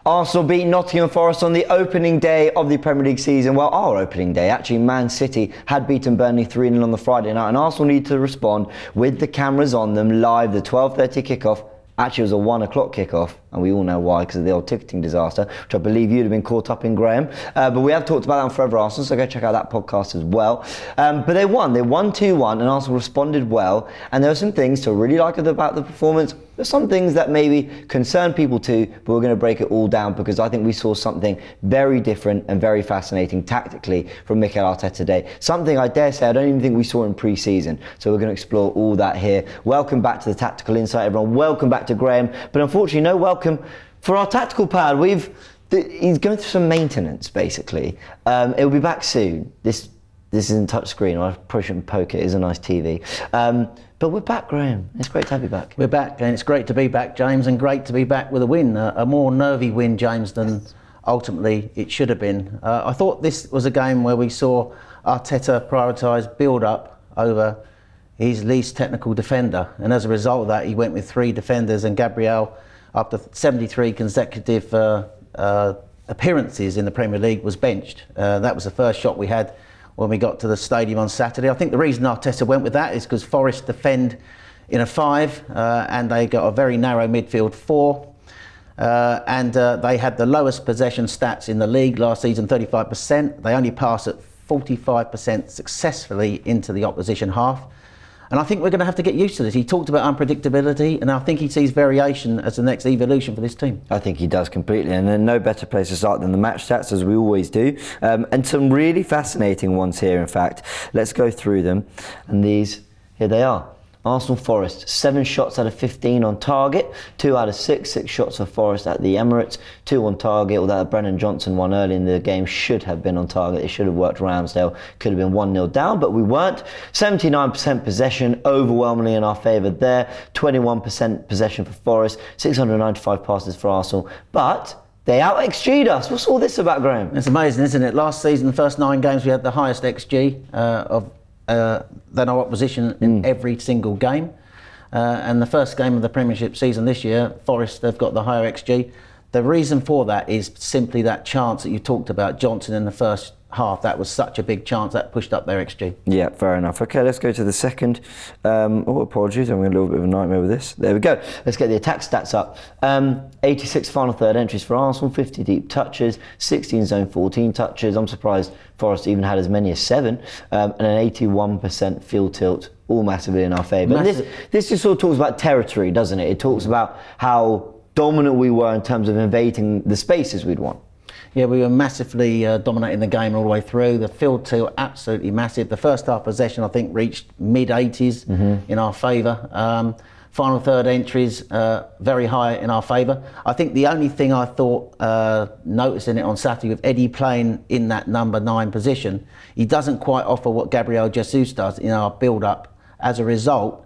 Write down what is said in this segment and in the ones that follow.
Arsenal beat Nottingham Forest on the opening day of the Premier League season. Well, our opening day. Actually, Man City had beaten Burnley 3-0 on the Friday night, and Arsenal need to respond with the cameras on them live. The 12:30 kickoff. Actually, it was a 1 o'clock kickoff, and we all know why, because of the old ticketing disaster, which I believe you'd have been caught up in, Graham. But we have talked about that on Forever Arsenal, so go check out that podcast as well. But they won 2-1, and Arsenal responded well. And there were some things to really like about the performance. There's some things that maybe concern people too, but we're going to break it all down because I think we saw something very different and very fascinating tactically from Mikel Arteta today. Something I dare say I don't even think we saw in pre-season. So we're going to explore all that here. Welcome back to the Tactical Insight, everyone. Welcome back to Graham. But unfortunately, no welcome for our tactical pad. He's going through some maintenance, basically. It'll be back soon. This isn't touchscreen. I probably shouldn't poke it. It's a nice TV. But we're back, Graham. It's great to have you back. We're back, and it's great to be back, James, and great to be back with a win. A more nervy win, James, than ultimately it should have been. I thought this was a game where we saw Arteta prioritise build-up over his least technical defender. And as a result of that, he went with 3 defenders, and Gabriel, after 73 consecutive appearances in the Premier League, was benched. That was the first shot we had when we got to the stadium on Saturday. I think the reason Arteta went with that is because Forest defend in a 5 and they got a very narrow midfield 4 and they had the lowest possession stats in the league last season, 35%. They only pass at 45% successfully into the opposition half. And I think we're going to have to get used to this. He talked about unpredictability, and I think he sees variation as the next evolution for this team. I think he does completely, and then no better place to start than the match stats, as we always do. And some really fascinating ones here, in fact. Let's go through them. And these, here they are. Arsenal Forest, 7 shots out of 15 on target, 2 out of 6 shots for Forest at the Emirates, 2 on target, although that Brennan Johnson one early in the game should have been on target. It should have worked Ramsdale, could have been 1-0 down, but we weren't. 79% possession, overwhelmingly in our favour there, 21% possession for Forest, 695 passes for Arsenal, but they out-XG'd us. What's all this about, Graham? It's amazing, isn't it? Last season, the first 9 games, we had the highest XG than our opposition in every single game. And the first game of the Premiership season this year, Forest have got the higher XG. The reason for that is simply that chance that you talked about, Johnson in the first half. That was such a big chance that pushed up their XG. Yeah, fair enough. Okay, let's go to the second. Apologies, I'm having a little bit of a nightmare with this. There we go. Let's get the attack stats up. 86 final third entries for Arsenal, 50 deep touches, 16 zone 14 touches. I'm surprised Forest even had as many as 7, and an 81% field tilt, all massively in our favour. This just sort of talks about territory, doesn't it? It talks about how dominant we were in terms of invading the spaces we'd want. Yeah, we were massively dominating the game all the way through. The field tilt, absolutely massive. The first half possession, I think, reached mid-80s in our favour. Final third entries, very high in our favour. I think the only thing I thought, noticing it on Saturday with Eddie playing in that number 9 position, he doesn't quite offer what Gabriel Jesus does in our build-up. As a result,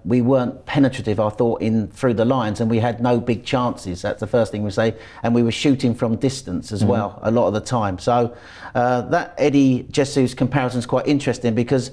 we weren't penetrative, I thought, in through the lines, and we had no big chances. That's the first thing we say, and we were shooting from distance as well a lot of the time. So that Eddie Jesus comparison is quite interesting because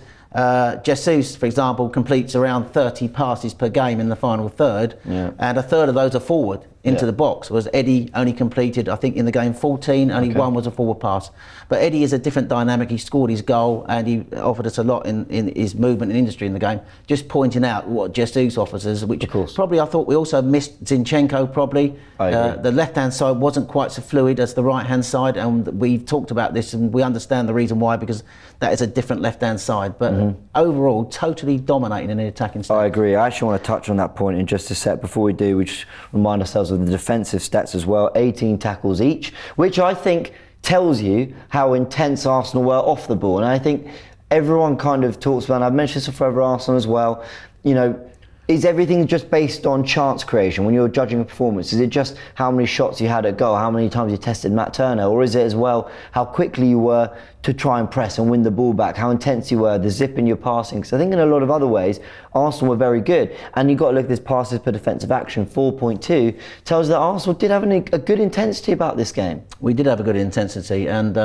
Jesus, for example, completes around 30 passes per game in the final third, and a third of those are forward into the box, whereas Eddie only completed, I think, in the game 14, only 1 was a forward pass. But Eddie is a different dynamic. He scored his goal and he offered us a lot in his movement and industry in the game, just pointing out what Jesus offers us, which probably I thought we also missed Zinchenko probably. The left-hand side wasn't quite so fluid as the right-hand side, and we've talked about this and we understand the reason why, because that is a different left-hand side. But overall, totally dominating in the attacking side. I agree. I actually want to touch on that point in just a sec. Before we do, we just remind ourselves of the defensive stats as well. 18 tackles each, which I think tells you how intense Arsenal were off the ball. And I think everyone kind of talks about, and I've mentioned this for Forever Arsenal as well, you know, is everything just based on chance creation when you're judging a performance? Is it just how many shots you had at goal, how many times you tested Matt Turner, or is it as well how quickly you were to try and press and win the ball back, how intense you were, the zip in your passing? Because I think in a lot of other ways, Arsenal were very good. And you've got to look at this passes per defensive action, 4.2, tells that Arsenal did have a good intensity about this game. We did have a good intensity, and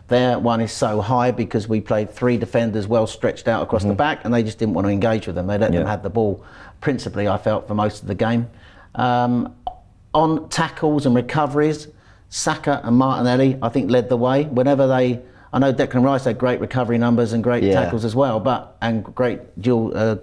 their one is so high because we played 3 defenders well stretched out across the back, and they just didn't want to engage with them. They let them have the ball principally, I felt, for most of the game. on tackles and recoveries, Saka and Martinelli, I think, led the way. Whenever they, I know Declan Rice had great recovery numbers and great tackles as well, and great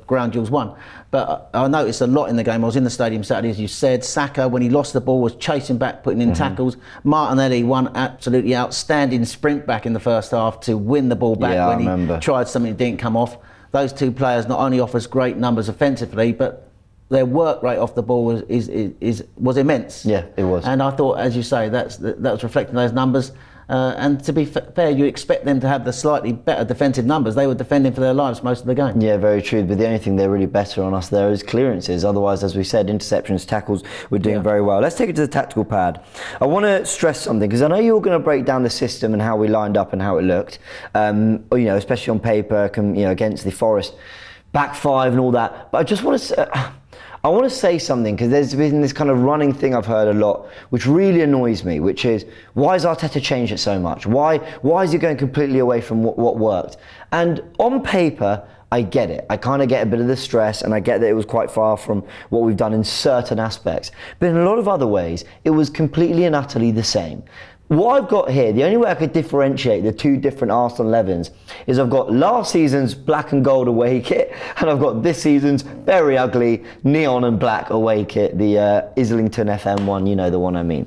ground duels won. But I noticed a lot in the game. I was in the stadium Saturday, as you said. Saka, when he lost the ball, was chasing back, putting in tackles. Martinelli won absolutely outstanding sprint back in the first half to win the ball back when he tried something that didn't come off. Those two players not only offers great numbers offensively, but their work rate off the ball was immense. Yeah, it was. And I thought, as you say, that was reflecting those numbers. And to be fair, you expect them to have the slightly better defensive numbers. They were defending for their lives most of the game. Yeah, very true. But the only thing they're really better on us there is clearances. Otherwise, as we said, interceptions, tackles, we're doing very well. Let's take it to the tactical pad. I want to stress something, because I know you're going to break down the system and how we lined up and how it looked. Especially on paper, against the Forest back five and all that. But I just want to I want to say something, because there's been this kind of running thing I've heard a lot, which really annoys me, which is, why has Arteta changed it so much? Why is he going completely away from what worked? And on paper, I get it. I kind of get a bit of the stress, and I get that it was quite far from what we've done in certain aspects. But in a lot of other ways, it was completely and utterly the same. What I've got here, the only way I could differentiate the two different Arsenal 11s is I've got last season's black and gold away kit, and I've got this season's very ugly neon and black away kit, the Islington FM one, the one I mean.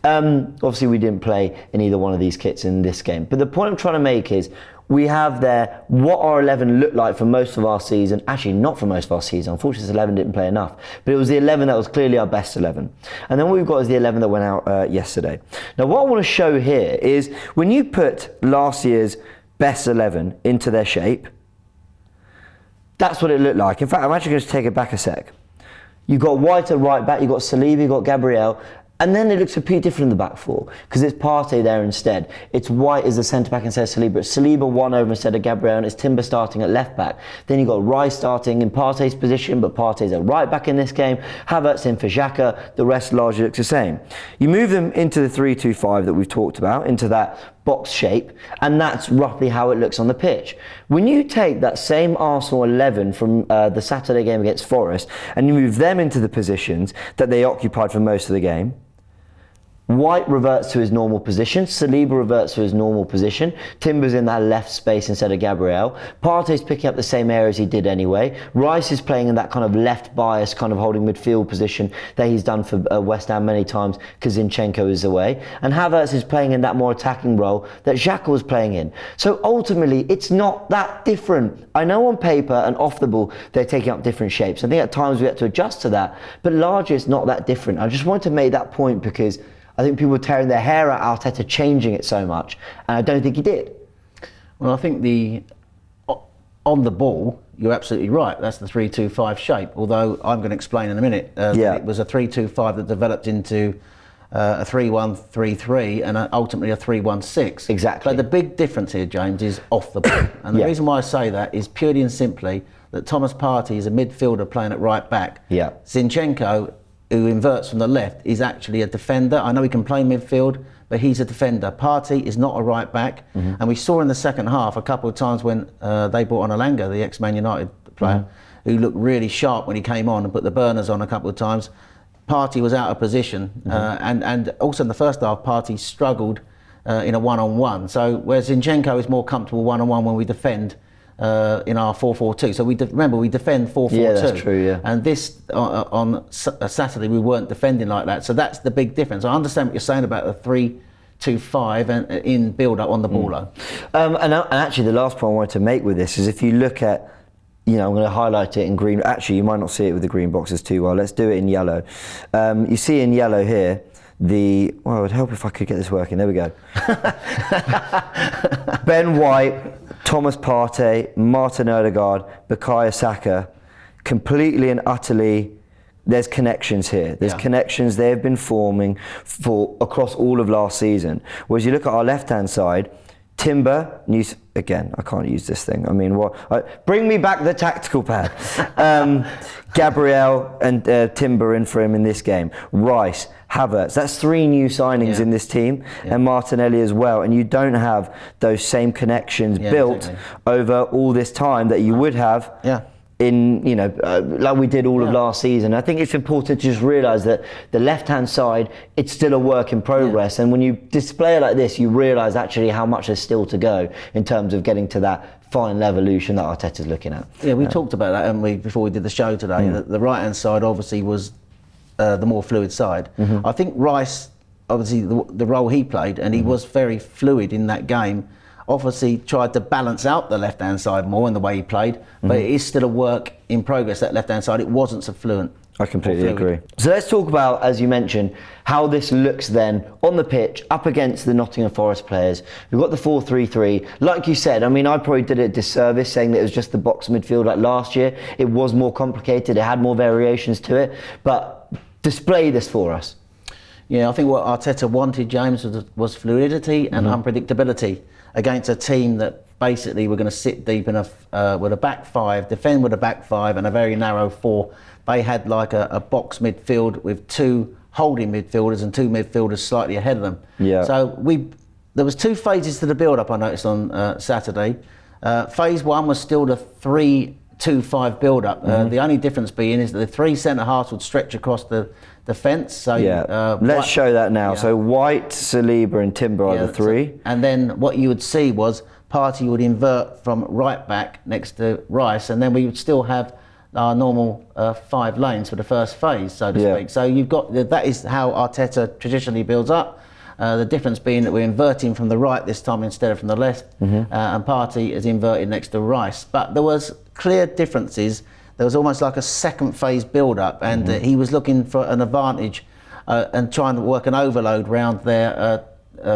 Obviously we didn't play in either one of these kits in this game, but the point I'm trying to make is, we have there what our 11 looked like for most of our season. Actually, not for most of our season. Unfortunately, this 11 didn't play enough. But it was the 11 that was clearly our best 11. And then what we've got is the 11 that went out yesterday. Now, what I want to show here is, when you put last year's best 11 into their shape, that's what it looked like. In fact, I'm actually going to take it back a sec. You've got White at right back, you've got Saliba, you've got Gabriel. And then it looks completely different in the back four, because it's Partey there instead. It's White as the centre-back instead of Saliba. It's Saliba one over instead of Gabriel, and it's Timber starting at left-back. Then you've got Rice starting in Partey's position, but Partey's at right-back in this game. Havertz in for Xhaka. The rest largely looks the same. You move them into the 3-2-5 that we've talked about, into that box shape, and that's roughly how it looks on the pitch. When you take that same Arsenal 11 from the Saturday game against Forest, and you move them into the positions that they occupied for most of the game, White reverts to his normal position, Saliba reverts to his normal position, Timber's in that left space instead of Gabriel, Partey's picking up the same areas he did anyway, Rice is playing in that kind of left bias, kind of holding midfield position that he's done for West Ham many times because Zinchenko is away, and Havertz is playing in that more attacking role that Xhaka was playing in. So ultimately, it's not that different. I know on paper and off the ball, they're taking up different shapes. I think at times we have to adjust to that, but largely it's not that different. I just wanted to make that point, because I think people were tearing their hair out Arteta changing it so much, and I don't think he did. Well, I think on the ball, you're absolutely right. That's the 3-2-5 shape. Although I'm going to explain in a minute that it was a 3-2-5 that developed into a 3-1-3-3 and ultimately a 3-1-6. Exactly. But the big difference here, James, is off the ball. And the reason why I say that is purely and simply that Thomas Partey is a midfielder playing at right back. Yeah. Zinchenko, who inverts from the left, is actually a defender. I know he can play midfield, but he's a defender. Partey is not a right back. And we saw in the second half a couple of times when they brought on Alanga, the ex-Man United player, who looked really sharp when he came on and put the burners on a couple of times. Partey was out of position. And also in the first half, Partey struggled in a one-on-one. So whereas Zinchenko is more comfortable one-on-one when we defend, in our 4-4-2. So remember we defend 4-4-2. Yeah, that's true, yeah. And this on Saturday we weren't defending like that. So that's the big difference. I understand what you're saying about the 3-2-5 and in build-up on the ball though. And actually the last point I wanted to make with this is, if you look at, I'm going to highlight it in green. Actually, you might not see it with the green boxes too well. Let's do it in yellow. You see in yellow here, it would help if I could get this working. There we go. Ben White, Thomas Partey, Martin Odegaard, Bukayo Saka, completely and utterly, there's connections here. There's connections they've been forming across all of last season. Whereas you look at our left-hand side, Timber, again, I can't use this thing. I mean, bring me back the tactical pad. Gabriel and Timber in for him in this game. Rice, Havertz, that's 3 new signings in this team, and Martinelli as well. And you don't have those same connections built over all this time that you would have in, like we did all of last season. I think it's important to just realise that the left-hand side, it's still a work in progress. And when you display it like this, you realise actually how much there's still to go in terms of getting to that final evolution that Arteta's looking at. Yeah, we talked about that, haven't we, before we did the show today. The right-hand side obviously was the more fluid side. I think Rice, obviously the role he played, and he was very fluid in that game, obviously tried to balance out the left-hand side more in the way he played, but it is still a work in progress, that left-hand side. It wasn't so fluent. I completely agree. So let's talk about, as you mentioned, how this looks then on the pitch up against the Nottingham Forest players. We've got the 4-3-3. Like you said, I mean, I probably did it a disservice saying that it was just the box midfield like last year. It was more complicated. It had more variations to it. But display this for us. Yeah, I think what Arteta wanted, James, was fluidity and unpredictability against a team that basically were going to sit deep in with a back five, defend with a back five and a very narrow four. They had like a box midfield with two holding midfielders and two midfielders slightly ahead of them. Yeah. So there was two phases to the build-up, I noticed on Saturday. Phase one was still the 3-2-5 build-up. The only difference being is that the three centre-halves would stretch across the fence. So let's show that now. Yeah. So White, Saliba and Timber are the three. And then what you would see was Partey would invert from right back next to Rice, and then we would still have our normal 5 lanes for the first phase, so to speak. So you've got that is how Arteta traditionally builds up. The difference being that we're inverting from the right this time instead of from the left, and Partey is inverted next to Rice. But there was clear differences. There was almost like a second phase build-up, and he was looking for an advantage and trying to work an overload round their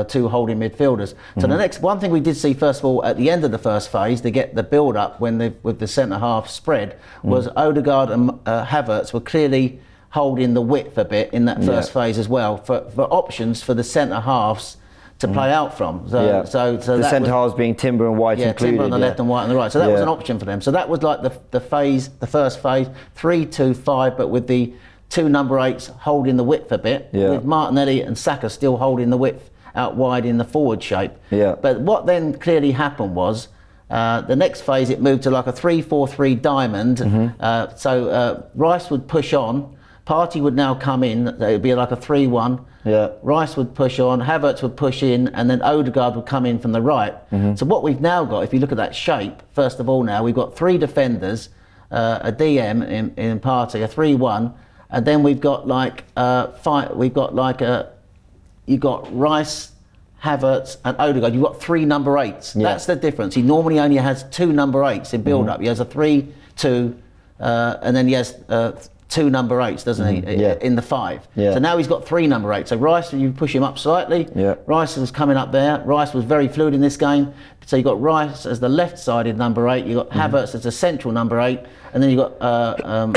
two holding midfielders. So the next one thing we did see, first of all, at the end of the first phase, to get the build-up with the centre-half spread, was Odegaard and Havertz were clearly holding the width a bit in that first phase as well, for options for the centre-halves to play out from. So the centre-halves being Timber and White included. Timber on the left and White on the right. So that was an option for them. So that was like the first phase, 3-2-5, but with the two number 8s holding the width a bit, with Martinelli and Saka still holding the width out wide in the forward shape. But what then clearly happened was the next phase it moved to like a 3-4-3 diamond. So Rice would push on, Partey would now come in, it would be like a 3-1. Rice would push on, Havertz would push in, and then Odegaard would come in from the right. So what we've now got, if you look at that shape, first of all now, we've got 3 defenders, a DM in Partey, a 3-1, and then we've got like you've got Rice, Havertz and Odegaard. You've got 3 number 8s. That's the difference. He normally only has 2 number 8s in build-up. He has a 3-2, and then he has 2 number 8s, doesn't he, in the 5. So now he's got 3 number 8s. So Rice, you push him up slightly. Rice was coming up there. Rice was very fluid in this game. So you've got Rice as the left-sided number 8. You've got Havertz as a central number 8. And then you've got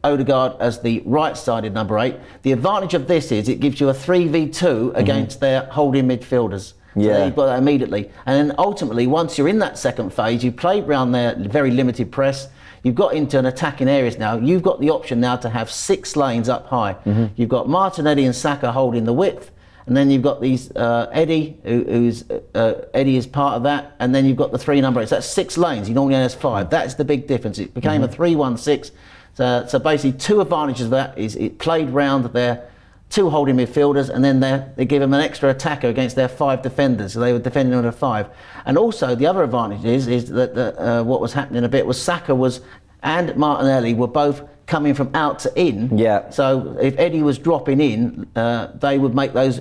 Odegaard as the right-sided number 8. The advantage of this is it gives you a 3v2 against their holding midfielders. So you've got that immediately. And then ultimately, once you're in that second phase, you play around their very limited press. You've got into an attacking areas now. You've got the option now to have 6 lanes up high. You've got Martinelli and Saka holding the width. And then you've got these Eddie, Eddie is part of that. And then you've got the 3 number 8s. That's 6 lanes. He normally has 5. That's the big difference. It became a 3-1-6. So basically 2 advantages of that is it played round their 2 holding midfielders, and then they give them an extra attacker against their 5 defenders. So they were defending on a 5. And also the other advantage is that what was happening a bit was Saka and Martinelli were both coming from out to in. So if Eddie was dropping in, they would make those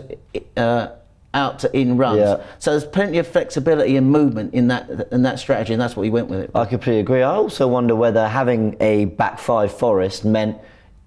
out to in runs. So there's plenty of flexibility and movement in that strategy, and that's what we went with it. I completely agree. I also wonder whether having a back 5 Forest meant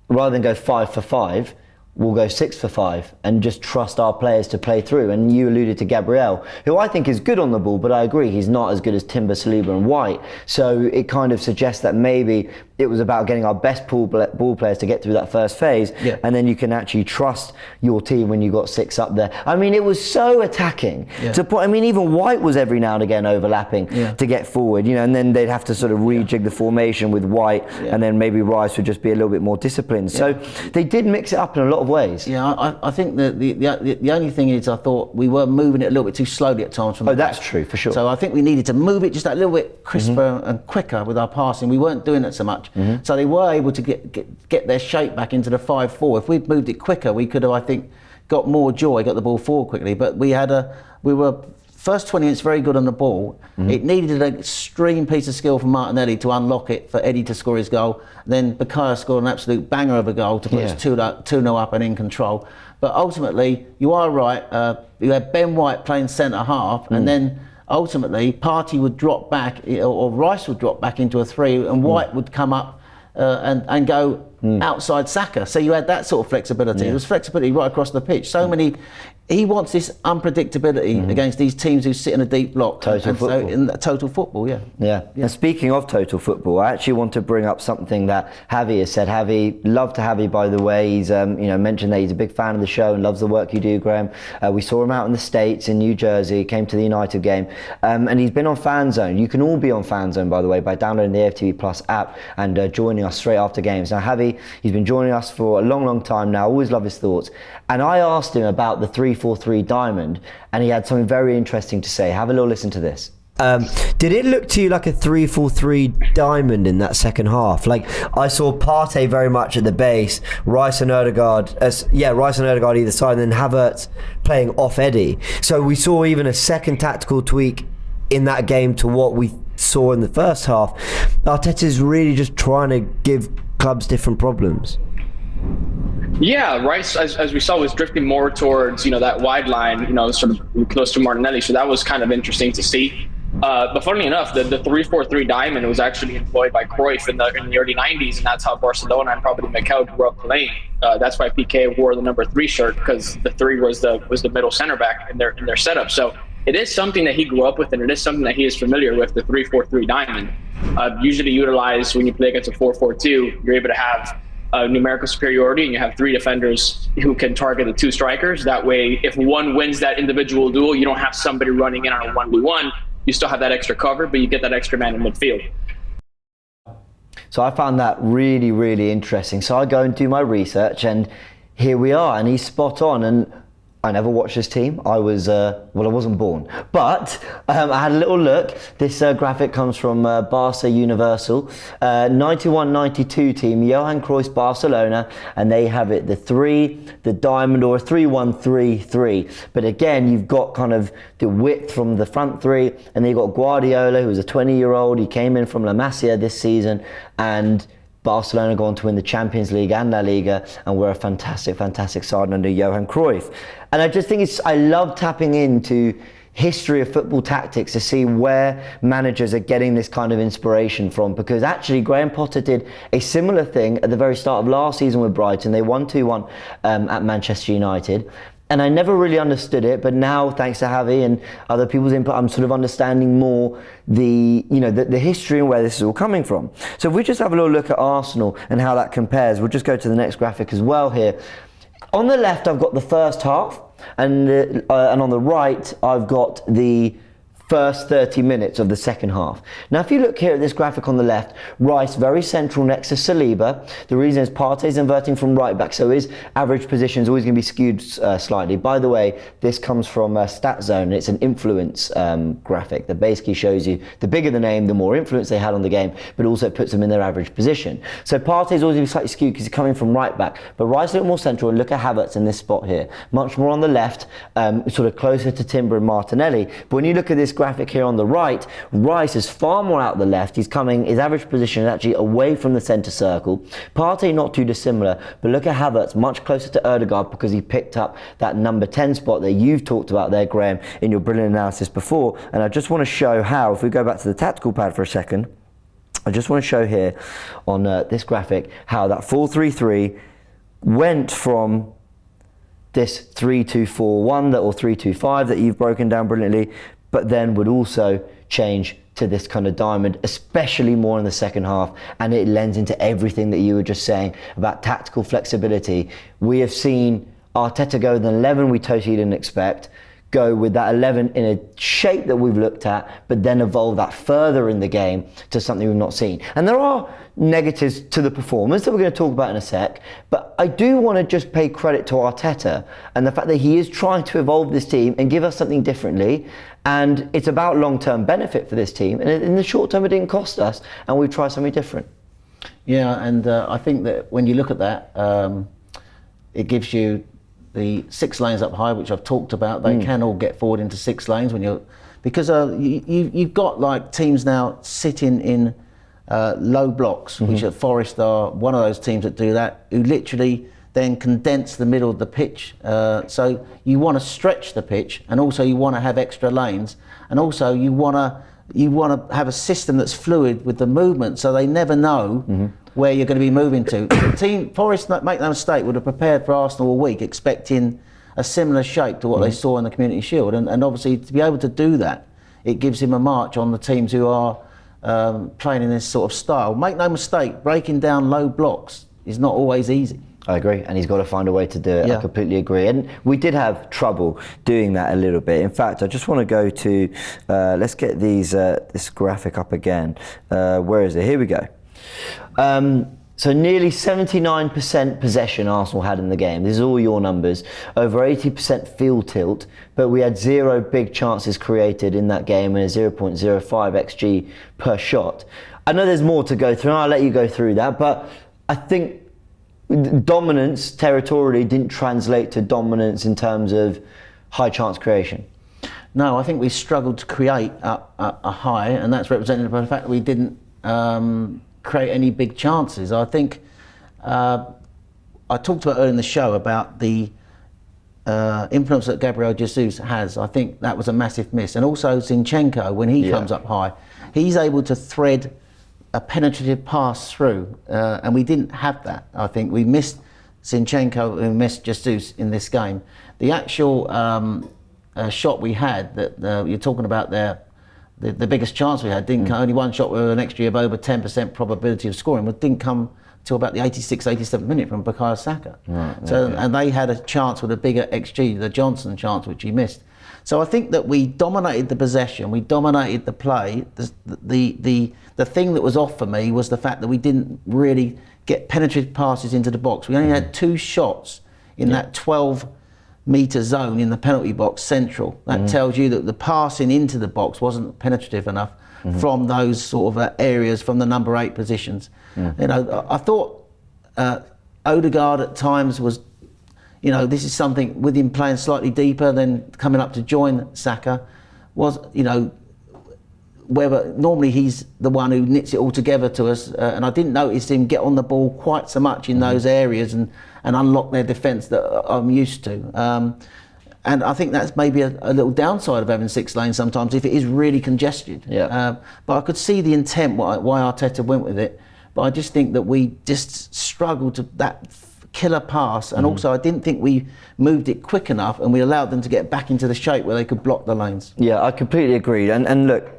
rather than go 5-for-5, we'll go 6-for-5 and just trust our players to play through. And you alluded to Gabriel, who I think is good on the ball, but I agree he's not as good as Timber, Saliba and White. So it kind of suggests that maybe it was about getting our best ball players to get through that first phase, and then you can actually trust your team when you got 6 up there. I mean, it was so attacking to point. I mean, even White was every now and again overlapping to get forward, and then they'd have to sort of rejig the formation with White, and then maybe Rice would just be a little bit more disciplined. So they did mix it up in a lot of ways. I think that the only thing is, I thought we were moving it a little bit too slowly at times. From that's true, for sure. So I think we needed to move it just a little bit crisper and quicker with our passing. We weren't doing it so much. So they were able to get their shape back into the 5-4. If we'd moved it quicker, we could have, I think, got more joy, got the ball forward quickly. But we were first 20 minutes very good on the ball. It needed an extreme piece of skill from Martinelli to unlock it for Eddie to score his goal. Then Bukayo scored an absolute banger of a goal to put us 2-0 up and in control. But ultimately, you are right. You had Ben White playing centre half, and then ultimately, Partey would drop back, or Rice would drop back into a 3, and White would come up and go outside Saka. So you had that sort of flexibility. There was flexibility right across the pitch. So many. He wants this unpredictability against these teams who sit in a deep block. Total football. So in total football, yeah. And speaking of total football, I actually want to bring up something that Javi has said. Javi, love to Javi, by the way. He's mentioned that he's a big fan of the show and loves the work you do, Graham. We saw him out in the States, in New Jersey, came to the United game, and he's been on Fan Zone. You can all be on Fan Zone, by the way, by downloading the AFTV Plus app and joining us straight after games. Now, Javi, he's been joining us for a long, long time now. Always love his thoughts. And I asked him about the 3-4-3 diamond, and he had something very interesting to say. Have a little listen to this. Did it look to you like a 3-4-3 diamond in that second half? Like, I saw Partey very much at the base, Rice and Ødegaard either side, and then Havertz playing off Eddie. So we saw even a second tactical tweak in that game to what we saw in the first half. Arteta's really just trying to give clubs different problems. Yeah, Rice, as we saw, was drifting more towards, that wide line, sort of close to Martinelli. So that was kind of interesting to see. But funnily enough, the 3-4-3 diamond was actually employed by Cruyff in the early 90s, and that's how Barcelona and probably Mikel grew up playing. That's why PK wore the number 3 shirt, because the 3 was the middle center back in their setup. So it is something that he grew up with, and it is something that he is familiar with, the 3-4-3 diamond. Usually utilized when you play against a 4-4-2, you're able to have numerical superiority, and you have 3 defenders who can target the 2 strikers. That way, if one wins that individual duel, you don't have somebody running in on a 1v1. You still have that extra cover, but you get that extra man in midfield. So I found that really, really interesting. So I go and do my research, and here we are, and he's spot on. And I never watched this team. I wasn't born. But I had a little look. This graphic comes from Barca Universal. 91-92 team, Johan Cruyff's Barcelona, and they have it the diamond, or a 3-1-3-3. But again, you've got kind of the width from the front 3, and then you've got Guardiola, who's a 20-year-old. He came in from La Masia this season, and Barcelona go on to win the Champions League and La Liga, and we're a fantastic, fantastic side under Johan Cruyff. And I just think I love tapping into history of football tactics to see where managers are getting this kind of inspiration from, because actually Graham Potter did a similar thing at the very start of last season with Brighton. They won 2-1 at Manchester United. And I never really understood it, but now, thanks to Javi and other people's input, I'm sort of understanding more the history and where this is all coming from. So if we just have a little look at Arsenal and how that compares, we'll just go to the next graphic as well here. On the left, I've got the first half, and on the right, I've got the first 30 minutes of the second half. Now, if you look here at this graphic on the left, Rice very central next to Saliba. The reason is Partey's inverting from right back, so his average position is always going to be skewed slightly. By the way, this comes from StatZone. It's an influence graphic that basically shows you the bigger the name, the more influence they had on the game, but also puts them in their average position. So Partey's always going to be slightly skewed because he's coming from right back, but Rice a little more central. And look at Havertz in this spot here, much more on the left, sort of closer to Timber and Martinelli. But when you look at this graphic here on the right, Rice is far more out the left. His average position is actually away from the centre circle. Partey not too dissimilar, but look at Havertz, much closer to Ødegaard, because he picked up that number 10 spot that you've talked about there, Graham, in your brilliant analysis before. And I just want to show how, if we go back to the tactical pad for a second, I just want to show here on this graphic how that 4-3-3 went from this 3-2-4-1 or 3-2-5 that you've broken down brilliantly, but then would also change to this kind of diamond, especially more in the second half, and it lends into everything that you were just saying about tactical flexibility. We have seen Arteta go with an 11 we totally didn't expect, go with that 11 in a shape that we've looked at, but then evolve that further in the game to something we've not seen. And there are negatives to the performance that we're going to talk about in a sec, but I do want to just pay credit to Arteta and the fact that he is trying to evolve this team and give us something differently, and it's about long-term benefit for this team, and in the short term it didn't cost us, and we've tried something different. Yeah, and I think that when you look at that, it gives you the 6 lanes up high, which I've talked about. They can all get forward into 6 lanes when you're, because you've got like teams now sitting in low blocks, which at Forest are one of those teams that do that, who literally then condense the middle of the pitch. So you want to stretch the pitch, and also you want to have extra lanes, and also you want to have a system that's fluid with the movement, so they never know where you're going to be moving to. The team, Forest, make no mistake, would have prepared for Arsenal all week expecting a similar shape to what they saw in the Community Shield, and obviously to be able to do that, it gives him a march on the teams who are playing in this sort of style. Make no mistake, breaking down low blocks is not always easy. I agree, and he's got to find a way to do it. Yeah. I completely agree, and we did have trouble doing that a little bit. In fact, I just want to go to, let's get this graphic up again. Where is it? Here we go. So nearly 79% possession Arsenal had in the game. This is all your numbers. Over 80% field tilt, but we had 0 big chances created in that game and a 0.05 XG per shot. I know there's more to go through, and I'll let you go through that, but I think dominance territorially didn't translate to dominance in terms of high chance creation. No, I think we struggled to create a high, and that's represented by the fact that we didn't create any big chances. I think I talked about earlier in the show about the influence that Gabriel Jesus has. I think that was a massive miss, and also Zinchenko, when he comes up high, he's able to thread a penetrative pass through, and we didn't have that. I think we missed Zinchenko and missed Jesus in this game. The actual shot we had that you're talking about there, the biggest chance we had didn't come, only one shot with an XG of over 10% probability of scoring, but didn't come till about the 86th, 87th minute from Bukayo Saka. Right, so, and they had a chance with a bigger XG, the Johnson chance, which he missed. So I think that we dominated the possession, we dominated the play. The thing that was off for me was the fact that we didn't really get penetrative passes into the box. We only had 2 shots in that 12-metre zone in the penalty box central. That tells you that the passing into the box wasn't penetrative enough from those sort of areas, from the number 8 positions. You know, I thought Odegaard at times was, you know, this is something with him playing slightly deeper than coming up to join Saka, was, you know, whether normally he's the one who knits it all together to us, and I didn't notice him get on the ball quite so much in those areas and unlock their defence that I'm used to. And I think that's maybe a little downside of having 6 lanes sometimes if it is really congested. But I could see the intent why Arteta went with it, but I just think that we just struggled to that killer pass, and also I didn't think we moved it quick enough and we allowed them to get back into the shape where they could block the lanes. Yeah, I completely agree. And look,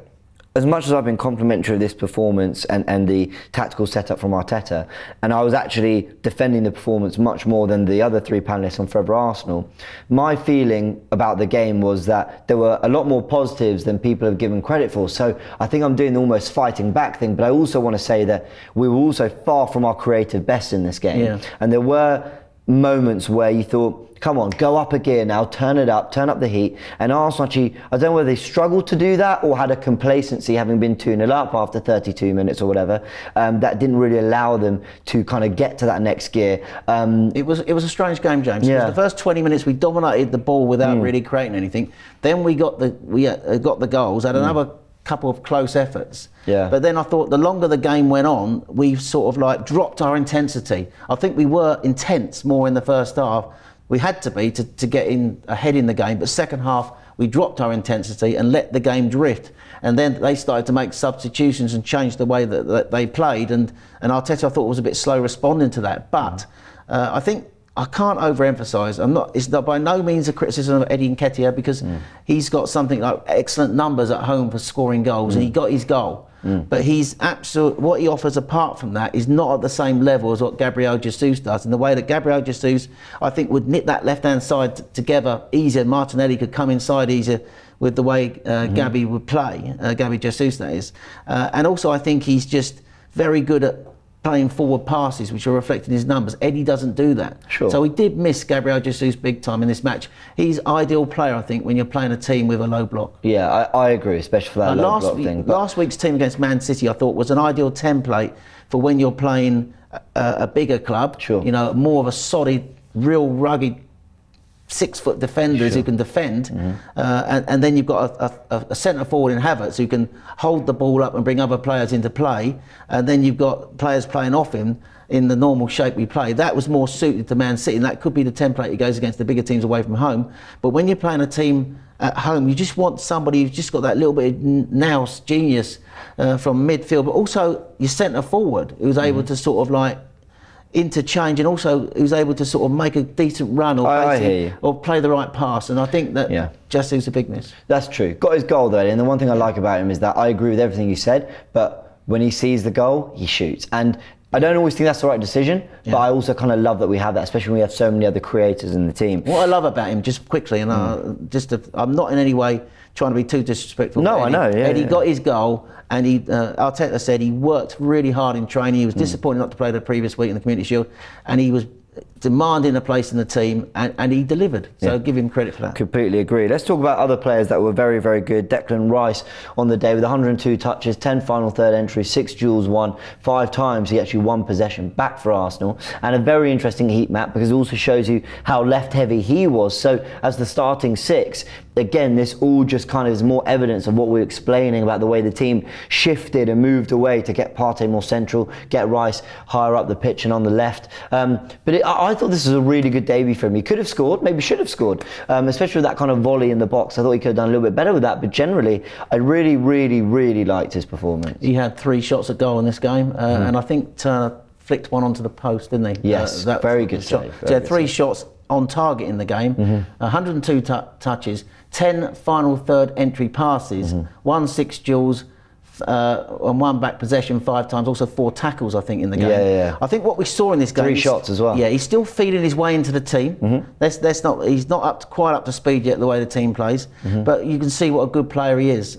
as much as I've been complimentary of this performance and the tactical setup from Arteta, and I was actually defending the performance much more than the other 3 panellists on Forever Arsenal, my feeling about the game was that there were a lot more positives than people have given credit for. So I think I'm doing the almost fighting back thing, but I also want to say that we were also far from our creative best in this game. And there were moments where you thought, come on, go up a gear now, turn it up, turn up the heat. And Arsenal actually, I don't know whether they struggled to do that or had a complacency having been 2-0 up after 32 minutes or whatever, that didn't really allow them to kind of get to that next gear. It was a strange game, James. Because the first 20 minutes we dominated the ball without really creating anything. Then we got the goals, had another couple of close efforts. But then I thought the longer the game went on, we sort of like dropped our intensity. I think we were intense more in the first half. We had to be to get in ahead in the game, but second half we dropped our intensity and let the game drift. And then they started to make substitutions and change the way that they played. And Arteta, I thought, was a bit slow responding to that. But I think I can't overemphasise. It's not by no means a criticism of Eddie Nketiah, because he's got something like excellent numbers at home for scoring goals, and he got his goal. But what he offers apart from that is not at the same level as what Gabriel Jesus does. In the way that Gabriel Jesus, I think, would knit that left-hand side together easier. Martinelli could come inside easier with the way Gabby would play. Gabby Jesus, that is. And also, I think he's just very good at playing forward passes, which are reflected in his numbers. Eddie doesn't do that. Sure. So he did miss Gabriel Jesus big time in this match. He's ideal player, I think, when you're playing a team with a low block. Yeah, I agree, especially for that low block thing. Last week's team against Man City, I thought, was an ideal template for when you're playing a bigger club. Sure. You know, more of a solid, real rugged 6-foot defenders who can defend, and then you've got a centre forward in Havertz who can hold the ball up and bring other players into play, and then you've got players playing off him in the normal shape we play. That was more suited to Man City, and that could be the template he goes against the bigger teams away from home. But when you're playing a team at home, you just want somebody who's just got that little bit of nous, genius from midfield, but also your centre forward who's able to sort of like interchange, and also who's able to sort of make a decent run or play the right pass. And I think that Jesus is a big miss. That's true. Got his goal though, and the one thing I like about him is that I agree with everything you said, but when he sees the goal, he shoots. And I don't always think that's the right decision, but I also kind of love that we have that, especially when we have so many other creators in the team. What I love about him, just quickly, and I'm not in any way trying to be too disrespectful. No, I know. Eddie got his goal, and Arteta said he worked really hard in training. He was disappointed not to play the previous week in the Community Shield, and he was demanding a place in the team, and he delivered. So give him credit for that. Completely agree. Let's talk about other players that were very, very good. Declan Rice on the day with 102 touches, 10 final third entries, 6 duels won, 5 times he actually won possession back for Arsenal, and a very interesting heat map because it also shows you how left heavy he was. So as the starting 6, again, this all just kind of is more evidence of what we're explaining about the way the team shifted and moved away to get Partey more central, get Rice higher up the pitch and on the left. But I thought this was a really good debut for him. He could have scored, maybe should have scored, especially with that kind of volley in the box. I thought he could have done a little bit better with that, but generally, I really, really, really liked his performance. He had 3 shots at goal in this game, and I think Turner flicked one onto the post, didn't he? Yes, very good save. So he had 3 shots on target in the game, 102 touches, 10 final third entry passes, 1 6 duels, and 1 back possession 5 times, also 4 tackles, I think, in the game. Yeah. I think what we saw in this game, 3 shots as well. Yeah, he's still feeling his way into the team. He's not quite up to speed yet the way the team plays, but you can see what a good player he is.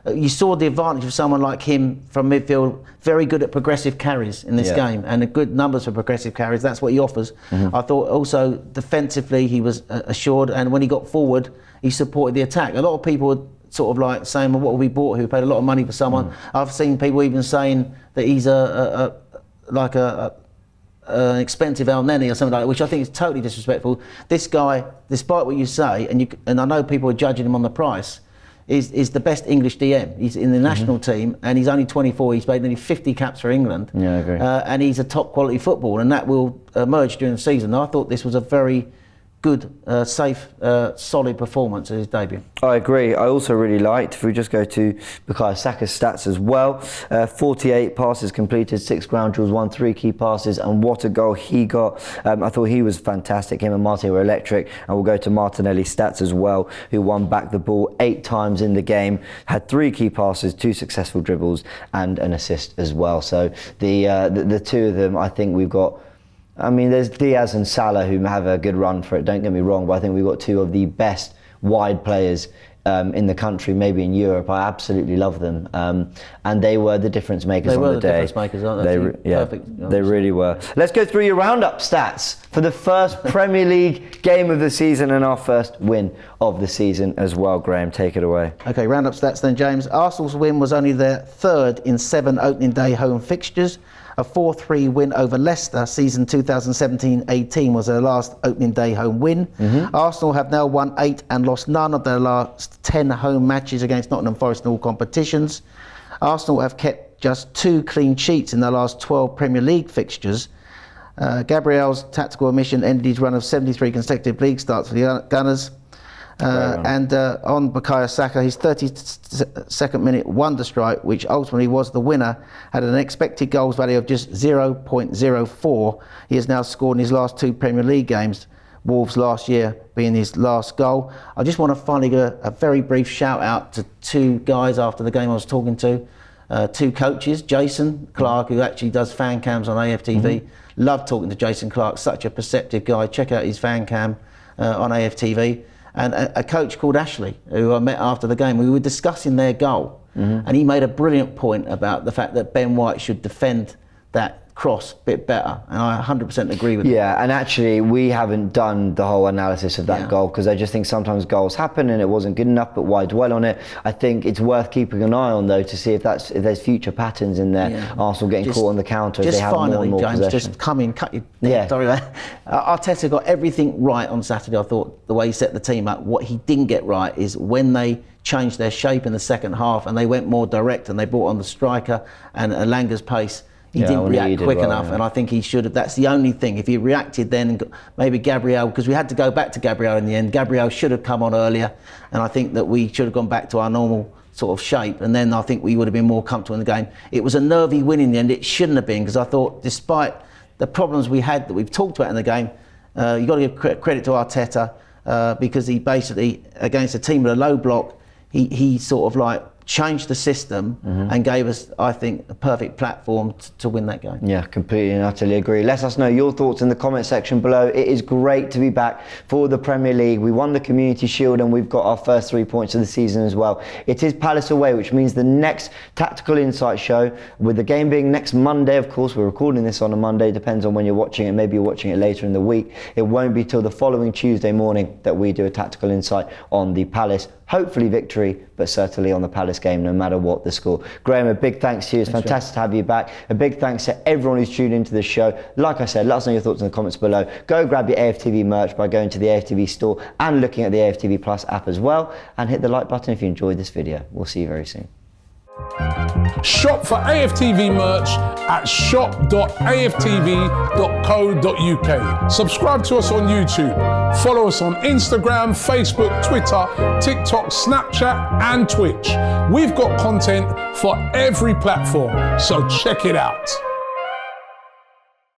You saw the advantage of someone like him from midfield, very good at progressive carries in this game, and good numbers for progressive carries. That's what he offers. I thought also defensively he was assured, and when he got forward, he supported the attack. A lot of people would sort of like saying, well, what have we bought? Who paid a lot of money for someone? I've seen people even saying that he's an expensive El Neni or something like that, which I think is totally disrespectful. This guy, despite what you say, and I know people are judging him on the price, is the best English DM. He's in the national team, and he's only 24. He's made nearly 50 caps for England. Yeah, I agree. And he's a top quality footballer, and that will emerge during the season. I thought this was a very good, safe, solid performance at his debut. I agree. I also really liked, if we just go to Bukayo Saka's stats as well, 48 passes completed, 6 ground duels, 1 3 key passes, and what a goal he got. I thought he was fantastic. Him and Marte were electric. And we'll go to Martinelli's stats as well, who won back the ball 8 times in the game, had 3 key passes, 2 successful dribbles, and an assist as well. So the 2 of them, I think we've got. I mean, there's Diaz and Salah who have a good run for it, don't get me wrong, but I think we've got 2 of the best wide players in the country, maybe in Europe. I absolutely love them. And they were the difference makers on the day. They were the difference makers, aren't they? Perfect. They really were. Let's go through your roundup stats for the first Premier League game of the season and our first win of the season as well. Graham, take it away. Okay, roundup stats then, James. Arsenal's win was only their 3rd in 7 opening day home fixtures. A 4-3 win over Leicester, season 2017-18 was their last opening day home win. Arsenal have now won 8 and lost none of their last 10 home matches against Nottingham Forest in all competitions. Arsenal have kept just 2 clean sheets in their last 12 Premier League fixtures. Gabriel's tactical omission ended his run of 73 consecutive league starts for the Gunners. And on Bukayo Saka, his 32nd minute wonder strike, which ultimately was the winner, had an expected goals value of just 0.04. He has now scored in his last 2 Premier League games, Wolves last year being his last goal. I just want to finally give a very brief shout out to 2 guys after the game I was talking to, 2 coaches, Jason Clark, who actually does fan cams on AFTV. Love talking to Jason Clark, such a perceptive guy. Check out his fan cam on AFTV. And a coach called Ashley, who I met after the game. We were discussing their goal, and he made a brilliant point about the fact that Ben White should defend that cross a bit better, and I 100% agree with him. Yeah, and actually we haven't done the whole analysis of that goal, because I just think sometimes goals happen and it wasn't good enough, but why dwell on it? I think it's worth keeping an eye on, though, to see if there's future patterns in there. Arsenal getting caught on the counter as they have more and more James, possession. just come in, cut your sorry, man. Arteta got everything right on Saturday. I thought the way he set the team up. What he didn't get right is when they changed their shape in the second half and they went more direct and they brought on the striker and Langa's pace. He didn't react quick enough, and I think he should have. That's the only thing. If he reacted then, maybe Gabriel, because we had to go back to Gabriel in the end. Gabriel should have come on earlier, and I think that we should have gone back to our normal sort of shape, and then I think we would have been more comfortable in the game. It was a nervy win in the end. It shouldn't have been, because I thought, despite the problems we had that we've talked about in the game, you've got to give credit to Arteta, because he basically, against a team with a low block, he sort of like changed the system and gave us, I think, a perfect platform to win that game. Yeah, completely and utterly agree. Let us know your thoughts in the comment section below. It is great to be back for the Premier League. We won the Community Shield and we've got our first 3 points of the season as well. It is Palace away, which means the next Tactical Insight show, with the game being next Monday, of course, we're recording this on a Monday, depends on when you're watching it, maybe you're watching it later in the week. It won't be till the following Tuesday morning that we do a Tactical Insight on the Palace. Hopefully victory, but certainly on the Palace game, no matter what the score. Graham, a big thanks to you. It's fantastic to have you back. A big thanks to everyone who's tuned into the show. Like I said, let us know your thoughts in the comments below. Go grab your AFTV merch by going to the AFTV store and looking at the AFTV Plus app as well. And hit the like button if you enjoyed this video. We'll see you very soon. Shop for AFTV merch at shop.aftv.co.uk. Subscribe to us on YouTube. Follow us on Instagram, Facebook, Twitter, TikTok, Snapchat and Twitch. We've got content for every platform, so check it out.